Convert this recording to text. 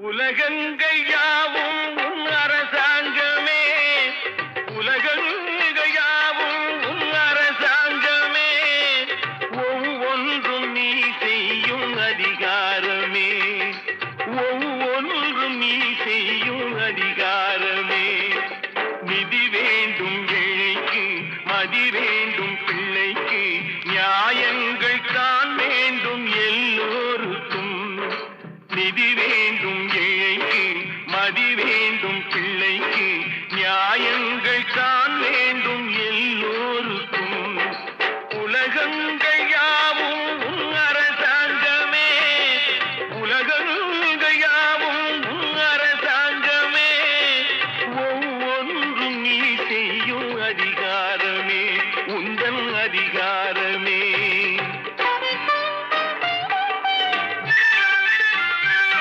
உலகங்கள் யாவும் உன் அரசாங்கமே, உலகங்கள் யாவும் உன் அரசாங்கமே, ஒவ்வொன்றும் நீ செய்யும் அதிகாரமே, ஒவ்வொன்றும் நீ செய்யும் அதிகாரமே. நிதி வேண்டும் ஏழைக்கு, மதி வேண்டும் பிள்ளைக்கு, நியாயங்கள் தான் வேண்டும் எல்லோருக்கும். நிதி வேண்டும் ஏழைக்கு, மதி வேண்டும் பிள்ளைக்கு, நியாயங்கள் தான் வேண்டும்